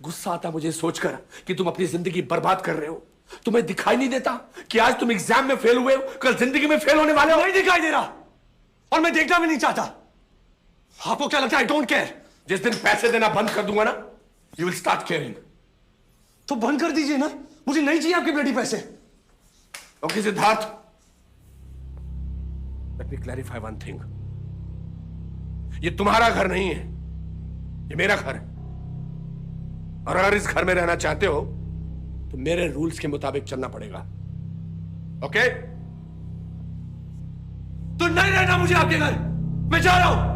गुस्सा आता मुझे सोचकर कि तुम अपनी जिंदगी बर्बाद कर रहे हो। तुम्हें दिखाई नहीं देता कि आज तुम एग्जाम में फेल हुए हो, कल जिंदगी में फेल होने वाले हो? नहीं दिखाई दे रहा और मैं देखना भी नहीं चाहता। आपको क्या लगता है? I don't care. जिस दिन पैसे देना बंद कर दूंगा ना, यू विल स्टार्ट केयरिंग। तो बंद कर दीजिए ना, मुझे नहीं चाहिए आपके ब्लडी पैसे। Okay Siddharth, let me clarify one thing. ये तुम्हारा घर नहीं है, ये मेरा घर है। और अगर इस घर में रहना चाहते हो तो मेरे रूल्स के मुताबिक चलना पड़ेगा। ओके? तो नहीं रहना मुझे आपके घर, मैं जा रहा हूं।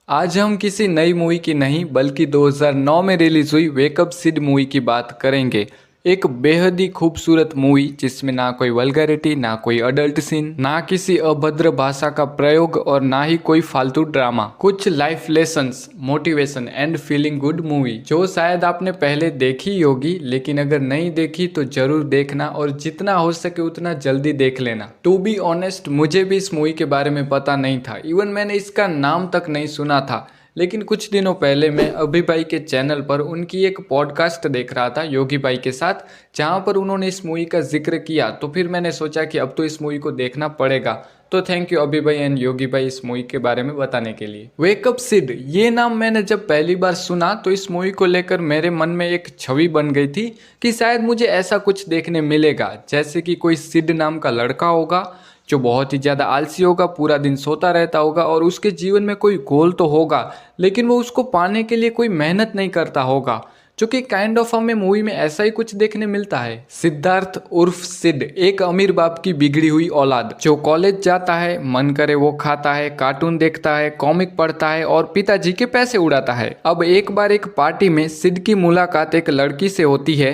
आज हम किसी नई मूवी की नहीं बल्कि 2009 में रिलीज हुई वेकअप सिड मूवी की बात करेंगे। एक बेहद ही खूबसूरत मूवी जिसमें ना कोई वल्गैरिटी, ना कोई अडल्ट सीन, ना किसी अभद्र भाषा का प्रयोग और ना ही कोई फालतू ड्रामा। कुछ life lessons, motivation and feeling good movie जो शायद आपने पहले देखी ही होगी, लेकिन अगर नहीं देखी तो जरूर देखना और जितना हो सके उतना जल्दी देख लेना। टू बी ऑनेस्ट, मुझे भी इस मूवी के बारे में पता नहीं था, इवन मैंने इसका नाम तक नहीं सुना था। लेकिन कुछ दिनों पहले मैं अभी भाई के चैनल पर उनकी एक पॉडकास्ट देख रहा था योगी भाई के साथ, जहां पर उन्होंने इस मूवी का जिक्र किया। तो फिर मैंने सोचा कि अब तो इस मूवी को देखना पड़ेगा। तो थैंक यू अभी भाई एंड योगी भाई इस मूवी के बारे में बताने के लिए। वेकअप सिड, ये नाम मैंने जब पहली बार सुना तो इस मूवी को लेकर मेरे मन में एक छवि बन गई थी कि शायद मुझे ऐसा कुछ देखने मिलेगा, जैसे कि कोई सिड नाम का लड़का होगा जो बहुत ही ज़्यादा आलसी होगा, पूरा दिन सोता रहता होगा और उसके जीवन में कोई गोल तो होगा लेकिन वो उसको पाने के लिए कोई मेहनत नहीं करता होगा, जो कि काइंड ऑफ हमें मूवी में ऐसा ही कुछ देखने मिलता है। सिद्धार्थ उर्फ सिड एक अमीर बाप की बिगड़ी हुई औलाद जो कॉलेज जाता है, मन करे वो खाता है, कार्टून देखता है, कॉमिक पढ़ता है और पिताजी के पैसे उड़ाता है। अब एक बार एक पार्टी में सिड की मुलाकात एक लड़की से होती है,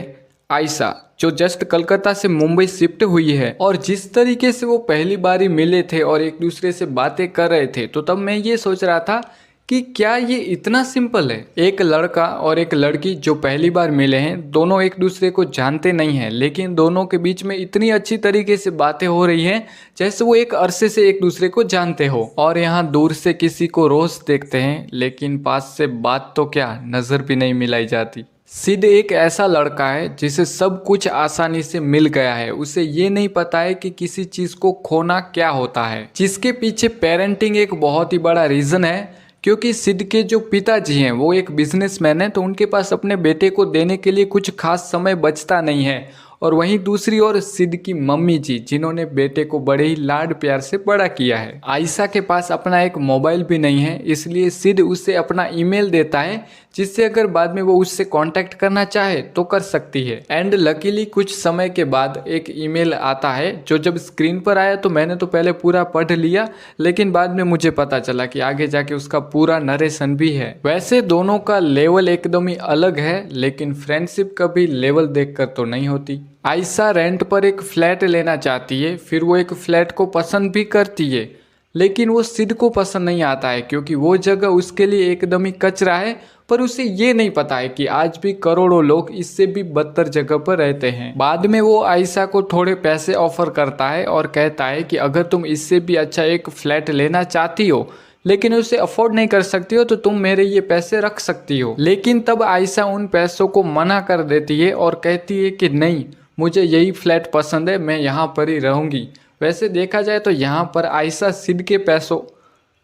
आयशा, जो जस्ट कलकत्ता से मुंबई शिफ्ट हुई है। और जिस तरीके से वो पहली बार ही मिले थे और एक दूसरे से बातें कर रहे थे, तो तब मैं ये सोच रहा था कि क्या ये इतना सिंपल है। एक लड़का और एक लड़की जो पहली बार मिले हैं, दोनों एक दूसरे को जानते नहीं हैं, लेकिन दोनों के बीच में इतनी अच्छी तरीके से बातें हो रही हैं जैसे वो एक अरसे से एक दूसरे को जानते हो। और यहाँ दूर से किसी को रोज देखते हैं लेकिन पास से बात तो क्या, नजर भी नहीं मिलाई जाती। सिड एक ऐसा लड़का है जिसे सब कुछ आसानी से मिल गया है। उसे ये नहीं पता है कि किसी चीज को खोना क्या होता है, जिसके पीछे पेरेंटिंग एक बहुत ही बड़ा रीजन है। क्योंकि सिड के जो पिताजी हैं वो एक बिजनेसमैन है, तो उनके पास अपने बेटे को देने के लिए कुछ खास समय बचता नहीं है। और वहीं दूसरी ओर सिड की मम्मी जी, जिन्होंने बेटे को बड़े ही लाड प्यार से बड़ा किया है। आयशा के पास अपना एक मोबाइल भी नहीं है, इसलिए सिड उसे अपना ईमेल देता है, जिससे अगर बाद में वो उससे कांटेक्ट करना चाहे तो कर सकती है। एंड लकीली कुछ समय के बाद एक ईमेल आता है, जो जब स्क्रीन पर आया तो मैंने तो पहले पूरा पढ़ लिया, लेकिन बाद में मुझे पता चला कि आगे जाके उसका पूरा नरेशन भी है। वैसे दोनों का लेवल एकदम ही अलग है, लेकिन फ्रेंडशिप कभी लेवल देखकर तो नहीं होती। आयशा रेंट पर एक फ्लैट लेना चाहती है, फिर वो एक फ्लैट को पसंद भी करती है, लेकिन वो सिड को पसंद नहीं आता है क्योंकि वो जगह उसके लिए एकदम ही कचरा है। पर उसे ये नहीं पता है कि आज भी करोड़ों लोग इससे भी बदतर जगह पर रहते हैं। बाद में वो आयशा को थोड़े पैसे ऑफर करता है और कहता है कि अगर तुम इससे भी अच्छा एक फ्लैट लेना चाहती हो लेकिन उसे अफोर्ड नहीं कर सकती हो तो तुम मेरे ये पैसे रख सकती हो। लेकिन तब आयशा उन पैसों को मना कर देती है और कहती है कि नहीं, मुझे यही फ्लैट पसंद है, मैं यहाँ पर ही रहूँगी। वैसे देखा जाए तो यहाँ पर आयशा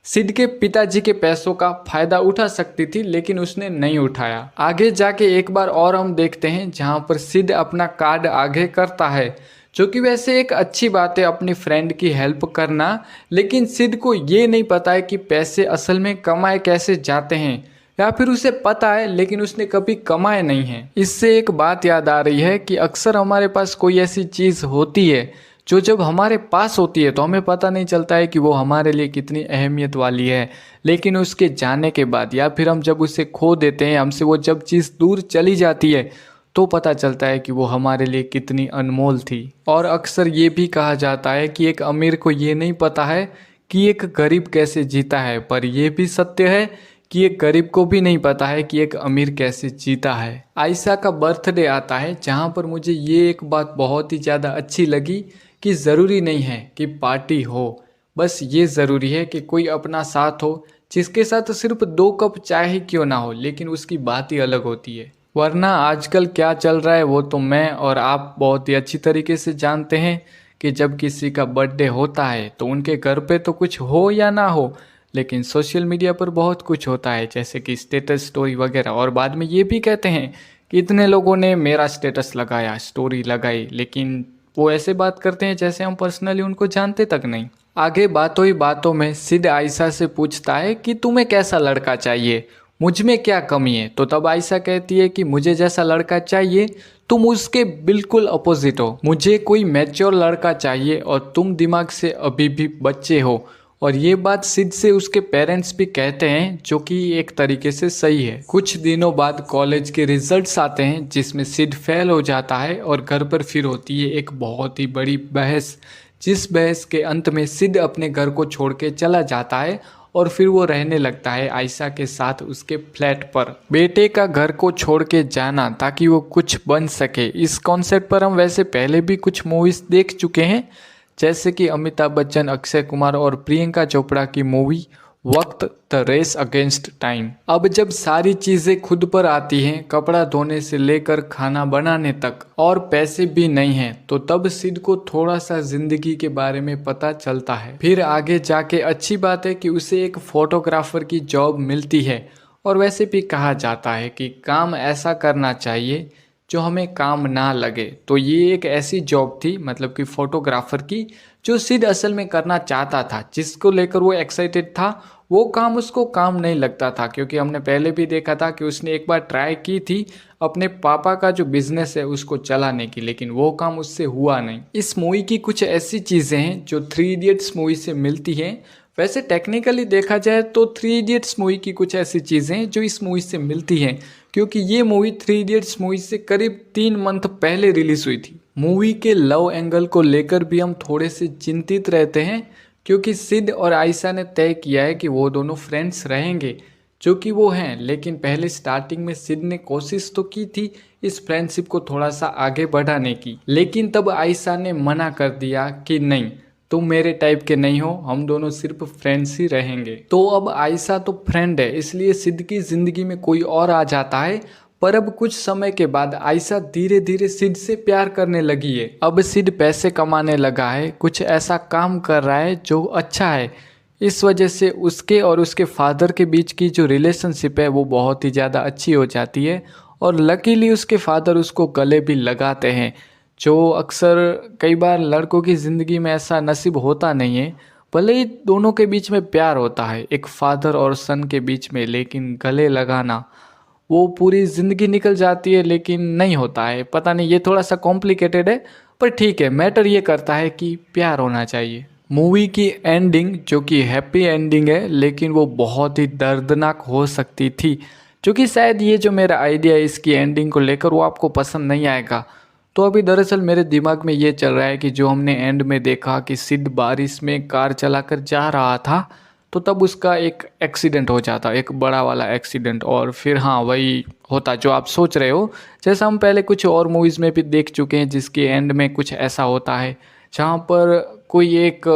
सिड के पिताजी के पैसों का फायदा उठा सकती थी, लेकिन उसने नहीं उठाया। आगे जाके एक बार और हम देखते हैं जहाँ पर सिड अपना कार्ड आगे करता है, जो कि वैसे एक अच्छी बात है अपनी फ्रेंड की हेल्प करना। लेकिन सिड को ये नहीं पता है कि पैसे असल में कमाए कैसे जाते हैं, या फिर उसे पता है लेकिन उसने कभी कमाए नहीं है। इससे एक बात याद आ रही है कि अक्सर हमारे पास कोई ऐसी चीज़ होती है जो जब हमारे पास होती है तो हमें पता नहीं चलता है कि वो हमारे लिए कितनी अहमियत वाली है, लेकिन उसके जाने के बाद या फिर हम जब उसे खो देते हैं, हमसे वो जब चीज़ दूर चली जाती है तो पता चलता है कि वो हमारे लिए कितनी अनमोल थी। और अक्सर ये भी कहा जाता है कि एक अमीर को ये नहीं पता है कि एक गरीब कैसे जीता है, पर यह भी सत्य है कि एक गरीब को भी नहीं पता है कि एक अमीर कैसे जीता है। आयशा का बर्थडे आता है, जहाँ पर मुझे ये एक बात बहुत ही ज़्यादा अच्छी लगी कि ज़रूरी नहीं है कि पार्टी हो, बस ये ज़रूरी है कि कोई अपना साथ हो जिसके साथ सिर्फ 2 कप चाय ही क्यों ना हो, लेकिन उसकी बात ही अलग होती है। वरना आजकल क्या चल रहा है वो तो मैं और आप बहुत ही अच्छी तरीके से जानते हैं कि जब किसी का बर्थडे होता है तो उनके घर पे तो कुछ हो या ना हो, लेकिन सोशल मीडिया पर बहुत कुछ होता है, जैसे कि स्टेटस स्टोरी वगैरह, और बाद में ये भी कहते हैं कि इतने लोगों ने मेरा स्टेटस लगाया, स्टोरी लगाई, लेकिन वो ऐसे बात करते हैं जैसे हम पर्सनली उनको जानते तक नहीं। आगे बातों ही बातों में सिड आयशा से पूछता है कि तुम्हें कैसा लड़का चाहिए, मुझ में क्या कमी है। तो तब आयशा कहती है कि मुझे जैसा लड़का चाहिए तुम उसके बिल्कुल अपोजिट हो, मुझे कोई मैच्योर लड़का चाहिए और तुम दिमाग से अभी भी बच्चे हो। और ये बात सिड से उसके पेरेंट्स भी कहते हैं, जो कि एक तरीके से सही है। कुछ दिनों बाद कॉलेज के रिजल्ट्स आते हैं जिसमें सिड फेल हो जाता है और घर पर फिर होती है एक बहुत ही बड़ी बहस, जिस बहस के अंत में सिड अपने घर को छोड़ के चला जाता है और फिर वो रहने लगता है आयशा के साथ उसके फ्लैट पर। बेटे का घर को छोड़ के जाना ताकि वो कुछ बन सके, इस कॉन्सेप्ट पर हम वैसे पहले भी कुछ मूवीज देख चुके हैं, जैसे कि अमिताभ बच्चन, अक्षय कुमार और प्रियंका चोपड़ा की मूवी वक्त, द रेस अगेंस्ट टाइम। अब जब सारी चीज़ें खुद पर आती हैं, कपड़ा धोने से लेकर खाना बनाने तक, और पैसे भी नहीं हैं, तो तब सिड को थोड़ा सा जिंदगी के बारे में पता चलता है। फिर आगे जाके अच्छी बात है कि उसे एक फोटोग्राफर की जॉब मिलती है, और वैसे भी कहा जाता है कि काम ऐसा करना चाहिए जो हमें काम ना लगे। तो ये एक ऐसी जॉब थी, मतलब कि फोटोग्राफर की, जो सिड असल में करना चाहता था, जिसको लेकर वो एक्साइटेड था। वो काम उसको काम नहीं लगता था, क्योंकि हमने पहले भी देखा था कि उसने एक बार ट्राई की थी अपने पापा का जो बिजनेस है उसको चलाने की, लेकिन वो काम उससे हुआ नहीं। इस मूवी की कुछ ऐसी चीज़ें हैं जो 3 इडियट्स मूवी से मिलती हैं। वैसे टेक्निकली देखा जाए तो 3 इडियट्स मूवी की कुछ ऐसी चीज़ें हैं जो इस मूवी से मिलती हैं, क्योंकि ये मूवी 3 इडियट्स मूवी से करीब 3 मंथ पहले रिलीज हुई थी। मूवी के लव एंगल को लेकर भी हम थोड़े से चिंतित रहते हैं, क्योंकि सिड और आयशा ने तय किया है कि वो दोनों फ्रेंड्स रहेंगे, जो कि वो हैं, लेकिन पहले स्टार्टिंग में सिड ने कोशिश तो की थी इस फ्रेंडशिप को थोड़ा सा आगे बढ़ाने की, लेकिन तब आयशा ने मना कर दिया कि नहीं, तुम मेरे टाइप के नहीं हो, हम दोनों सिर्फ फ्रेंड्स ही रहेंगे। तो अब आयशा तो फ्रेंड है, इसलिए सिड की जिंदगी में कोई और आ जाता है। पर अब कुछ समय के बाद आयशा धीरे धीरे सिड से प्यार करने लगी है। अब सिड पैसे कमाने लगा है, कुछ ऐसा काम कर रहा है जो अच्छा है। इस वजह से उसके और उसके फादर के बीच की जो रिलेशनशिप है वो बहुत ही ज़्यादा अच्छी हो जाती है, और लकीली उसके फादर उसको गले भी लगाते हैं, जो अक्सर कई बार लड़कों की ज़िंदगी में ऐसा नसीब होता नहीं है। भले ही दोनों के बीच में प्यार होता है, एक फादर और सन के बीच में, लेकिन गले लगाना वो पूरी ज़िंदगी निकल जाती है, लेकिन नहीं होता है। पता नहीं, ये थोड़ा सा कॉम्प्लिकेटेड है, पर ठीक है, मैटर ये करता है कि प्यार होना चाहिए। मूवी की एंडिंग जो कि हैप्पी एंडिंग है, लेकिन वो बहुत ही दर्दनाक हो सकती थी, क्योंकि शायद ये जो मेरा आइडिया है इसकी एंडिंग को लेकर वो आपको पसंद नहीं आएगा। तो अभी दरअसल मेरे दिमाग में ये चल रहा है कि जो हमने एंड में देखा कि सिड बारिश में कार चलाकर जा रहा था, तो तब उसका एक एक्सीडेंट हो जाता, एक बड़ा वाला एक्सीडेंट, और फिर हाँ वही होता जो आप सोच रहे हो, जैसा हम पहले कुछ और मूवीज़ में भी देख चुके हैं, जिसके एंड में कुछ ऐसा होता है जहाँ पर कोई एक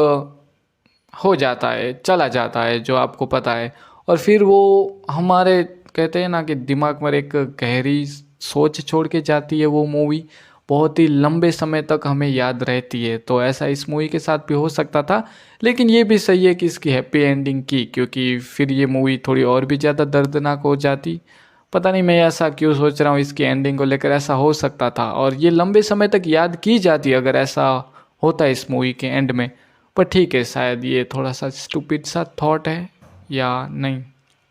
हो जाता है, चला जाता है, जो आपको पता है, और फिर वो हमारे कहते हैं ना कि दिमाग में एक गहरी सोच छोड़ के जाती है। वो मूवी बहुत ही लंबे समय तक हमें याद रहती है। तो ऐसा इस मूवी के साथ भी हो सकता था, लेकिन ये भी सही है कि इसकी हैप्पी एंडिंग की, क्योंकि फिर ये मूवी थोड़ी और भी ज़्यादा दर्दनाक हो जाती। पता नहीं मैं ऐसा क्यों सोच रहा हूँ, इसकी एंडिंग को लेकर ऐसा हो सकता था, और ये लंबे समय तक याद की जाती अगर ऐसा होता इस मूवी के एंड में। पर ठीक है, शायद ये थोड़ा सा स्टूपिड सा थॉट है या नहीं।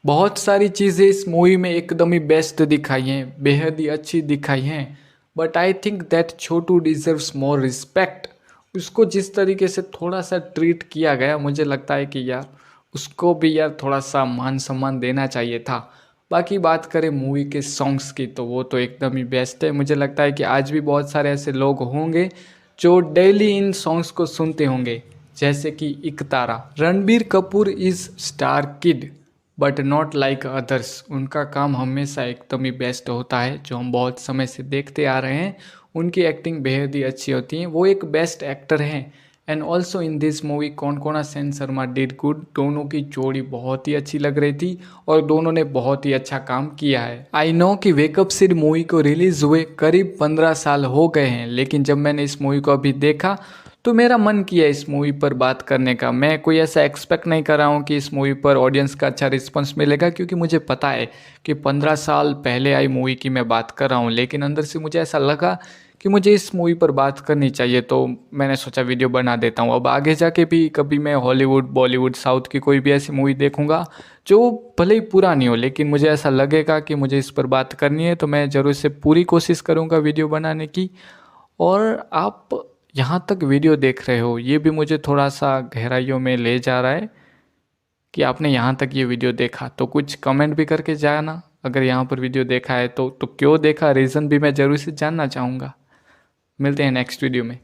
बहुत सारी चीज़ें इस मूवी में एकदम ही बेस्ट दिखाई हैं, बेहद ही अच्छी दिखाई हैं, but I think that Chhotu deserves more respect. उसको जिस तरीके से थोड़ा सा ट्रीट किया गया, मुझे लगता है कि यार उसको भी यार थोड़ा सा मान सम्मान देना चाहिए था। बाकी बात करें मूवी के सॉन्ग्स की, तो वो तो एकदम ही बेस्ट है। मुझे लगता है कि आज भी बहुत सारे ऐसे लोग होंगे जो डेली इन सॉन्ग्स को सुनते होंगे, जैसे कि एक तारा। Ranbir Kapoor is star kid but not like others. उनका काम हमेशा एकदम ही बेस्ट होता है, जो हम बहुत समय से देखते आ रहे हैं। उनकी एक्टिंग बेहद ही अच्छी होती है, वो एक बेस्ट एक्टर हैं। And also in this movie कौन सेन शर्मा डिड गुड। दोनों की जोड़ी बहुत ही अच्छी लग रही थी और दोनों ने बहुत ही अच्छा काम किया है। आई नो कि वेकअप सिड मूवी को रिलीज हुए करीब 15 साल हो गए हैं, लेकिन जब मैंने इस मूवी को अभी देखा तो मेरा मन किया इस मूवी पर बात करने का। मैं कोई ऐसा एक्सपेक्ट नहीं कर रहा हूँ कि इस मूवी पर ऑडियंस का अच्छा रिस्पॉन्स मिलेगा, क्योंकि मुझे पता है कि 15 साल पहले आई मूवी की मैं बात कर रहा हूँ, लेकिन अंदर से मुझे ऐसा लगा कि मुझे इस मूवी पर बात करनी चाहिए, तो मैंने सोचा वीडियो बना देता हूँ। अब आगे जाके भी कभी मैं हॉलीवुड, बॉलीवुड, साउथ की कोई भी ऐसी मूवी देखूँगा जो भले ही पुरानी हो, लेकिन मुझे ऐसा लगेगा कि मुझे इस पर बात करनी है, तो मैं ज़रूर से पूरी कोशिश करूँगा वीडियो बनाने की। और आप यहाँ तक वीडियो देख रहे हो, ये भी मुझे थोड़ा सा गहराइयों में ले जा रहा है कि आपने यहाँ तक ये वीडियो देखा। तो कुछ कमेंट भी करके जाना अगर यहाँ पर वीडियो देखा है तो क्यों देखा, रीज़न भी मैं ज़रूर से जानना चाहूँगा। मिलते हैं नेक्स्ट वीडियो में।